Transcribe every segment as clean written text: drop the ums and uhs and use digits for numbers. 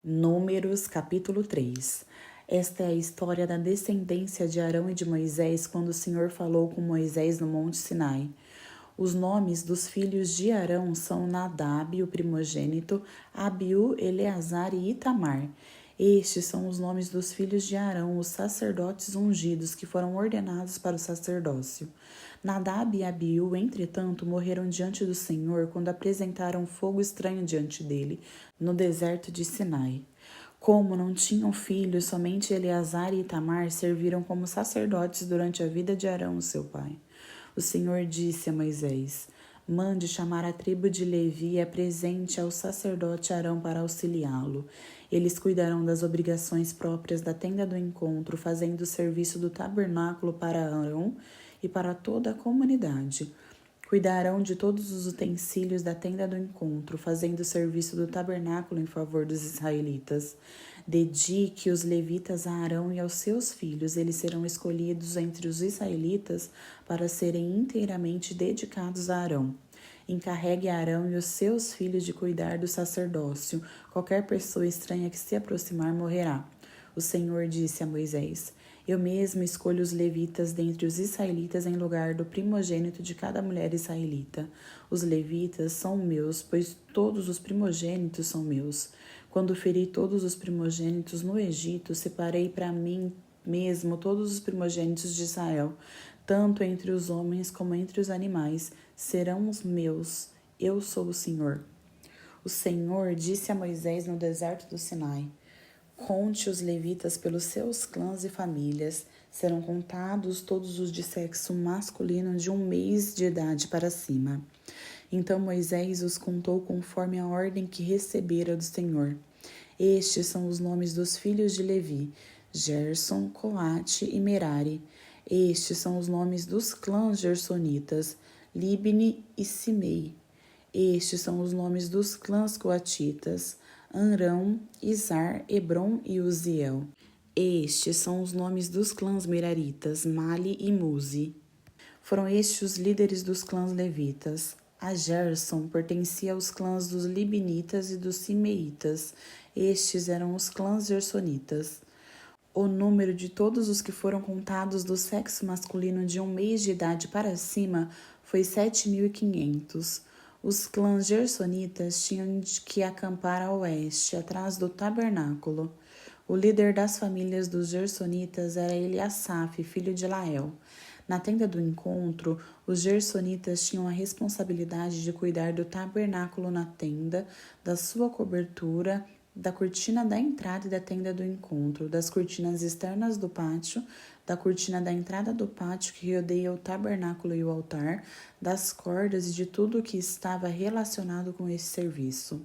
Números, capítulo 3. Esta é a história da descendência de Arão e de Moisés quando o Senhor falou com Moisés no Monte Sinai. Os nomes dos filhos de Arão são Nadab, o primogênito, Abiú, Eleazar e Itamar. Estes são os nomes dos filhos de Arão, os sacerdotes ungidos que foram ordenados para o sacerdócio. Nadab e Abiú, entretanto, morreram diante do Senhor quando apresentaram fogo estranho diante dele, no deserto de Sinai. Como não tinham filhos, somente Eleazar e Itamar serviram como sacerdotes durante a vida de Arão, seu pai. O Senhor disse a Moisés: mande chamar a tribo de Levi e apresente ao sacerdote Arão para auxiliá-lo. Eles cuidarão das obrigações próprias da tenda do encontro, fazendo o serviço do tabernáculo para Arão e para toda a comunidade. Cuidarão de todos os utensílios da tenda do encontro, fazendo o serviço do tabernáculo em favor dos israelitas. Dedique os levitas a Arão e aos seus filhos, eles serão escolhidos entre os israelitas para serem inteiramente dedicados a Arão. Encarregue a Arão e os seus filhos de cuidar do sacerdócio. Qualquer pessoa estranha que se aproximar morrerá. O Senhor disse a Moisés: eu mesmo escolho os levitas dentre os israelitas em lugar do primogênito de cada mulher israelita. Os levitas são meus, pois todos os primogênitos são meus. Quando feri todos os primogênitos no Egito, separei para mim mesmo todos os primogênitos de Israel, tanto entre os homens como entre os animais, serão os meus. Eu sou o Senhor. O Senhor disse a Moisés no deserto do Sinai: conte os levitas pelos seus clãs e famílias. Serão contados todos os de sexo masculino de 1 mês de idade para cima. Então Moisés os contou conforme a ordem que recebera do Senhor. Estes são os nomes dos filhos de Levi: Gerson, Coate e Merari. Estes são os nomes dos clãs gersonitas: Libni e Simei. Estes são os nomes dos clãs coatitas: Amrão, Izar, Hebron e Uziel. Estes são os nomes dos clãs meraritas: Mali e Muzi. Foram estes os líderes dos clãs levitas. A Gerson pertencia aos clãs dos libinitas e dos simeitas. Estes eram os clãs gersonitas. O número de todos os que foram contados do sexo masculino de 1 mês de idade para cima foi 7.500. Os clãs gersonitas tinham que acampar a oeste, atrás do tabernáculo. O líder das famílias dos gersonitas era Eliasaf, filho de Lael. Na tenda do encontro, os gersonitas tinham a responsabilidade de cuidar do tabernáculo na tenda, da sua cobertura, da cortina da entrada e da tenda do encontro, das cortinas externas do pátio, da cortina da entrada do pátio que rodeia o tabernáculo e o altar, das cordas e de tudo o que estava relacionado com esse serviço.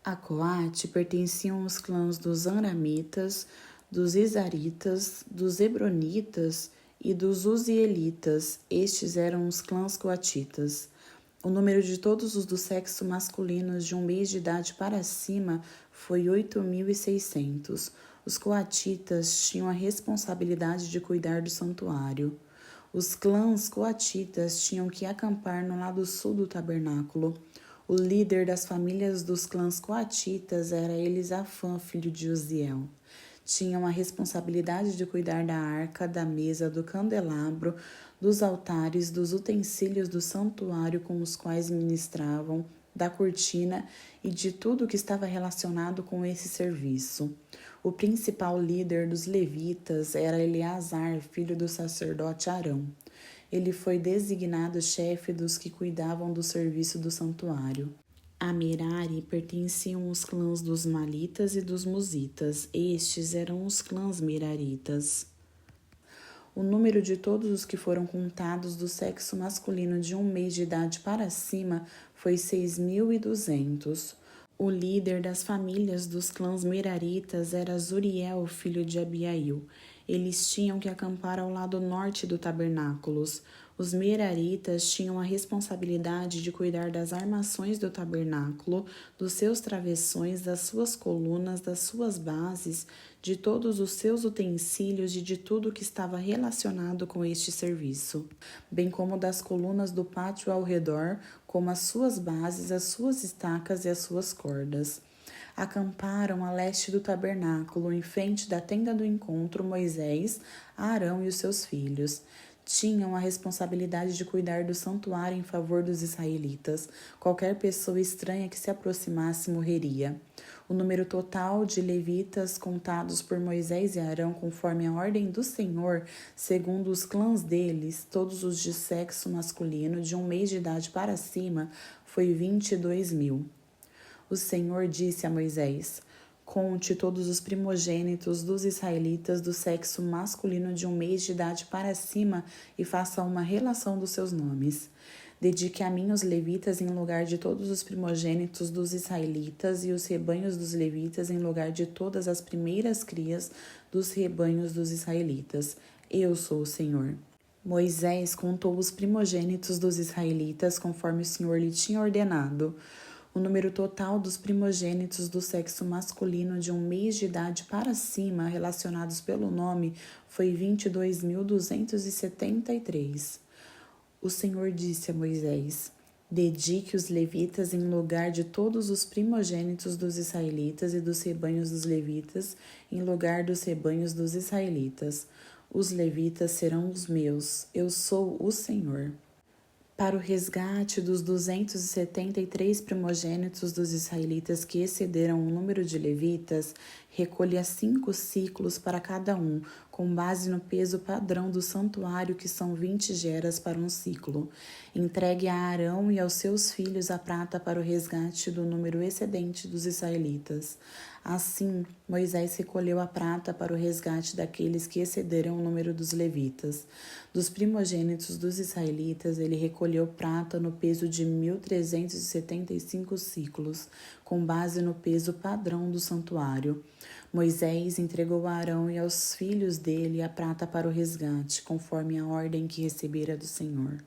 A Coate pertenciam os clãs dos Amramitas, dos Izaritas, dos Hebronitas e dos Uzielitas. Estes eram os clãs coatitas. O número de todos os do sexo masculinos de 1 mês de idade para cima foi 8.600. Os coatitas tinham a responsabilidade de cuidar do santuário. Os clãs coatitas tinham que acampar no lado sul do tabernáculo. O líder das famílias dos clãs coatitas era Elisafã, filho de Uziel. Tinham a responsabilidade de cuidar da arca, da mesa, do candelabro, dos altares, dos utensílios do santuário com os quais ministravam, da cortina e de tudo que estava relacionado com esse serviço. O principal líder dos levitas era Eleazar, filho do sacerdote Arão. Ele foi designado chefe dos que cuidavam do serviço do santuário. A Merari pertenciam os clãs dos Malitas e dos Muzitas. Estes eram os clãs meraritas. O número de todos os que foram contados do sexo masculino de 1 mês de idade para cima foi 6.200. O líder das famílias dos clãs meraritas era Zuriel, filho de Abiail. Eles tinham que acampar ao lado norte do tabernáculo. Os meraritas tinham a responsabilidade de cuidar das armações do tabernáculo, dos seus travessões, das suas colunas, das suas bases, de todos os seus utensílios e de tudo que estava relacionado com este serviço, bem como das colunas do pátio ao redor, como as suas bases, as suas estacas e as suas cordas. Acamparam a leste do tabernáculo, em frente da tenda do encontro, Moisés, Arão e os seus filhos. Tinham a responsabilidade de cuidar do santuário em favor dos israelitas. Qualquer pessoa estranha que se aproximasse morreria. O número total de levitas contados por Moisés e Arão, conforme a ordem do Senhor, segundo os clãs deles, todos os de sexo masculino, de 1 mês de idade para cima, foi 22.000. O Senhor disse a Moisés: Conte todos os primogênitos dos israelitas do sexo masculino de 1 mês de idade para cima e faça uma relação dos seus nomes. Dedique a mim os levitas em lugar de todos os primogênitos dos israelitas e os rebanhos dos levitas em lugar de todas as primeiras crias dos rebanhos dos israelitas. Eu sou o Senhor. Moisés contou os primogênitos dos israelitas conforme o Senhor lhe tinha ordenado. O número total dos primogênitos do sexo masculino de 1 mês de idade para cima, relacionados pelo nome, foi 22.273. O Senhor disse a Moisés: Dedique os levitas em lugar de todos os primogênitos dos israelitas e dos rebanhos dos levitas em lugar dos rebanhos dos israelitas. Os levitas serão os meus. Eu sou o Senhor. Para o resgate dos 273 primogênitos dos israelitas que excederam o número de levitas, recolha 5 ciclos para cada um, com base no peso padrão do santuário, que são 20 geras para um ciclo. Entregue a Arão e aos seus filhos a prata para o resgate do número excedente dos israelitas. Assim, Moisés recolheu a prata para o resgate daqueles que excederam o número dos levitas. Dos primogênitos dos israelitas, ele recolheu prata no peso de 1.375 ciclos, com base no peso padrão do santuário. Moisés entregou a Arão e aos filhos dele a prata para o resgate, conforme a ordem que recebera do Senhor.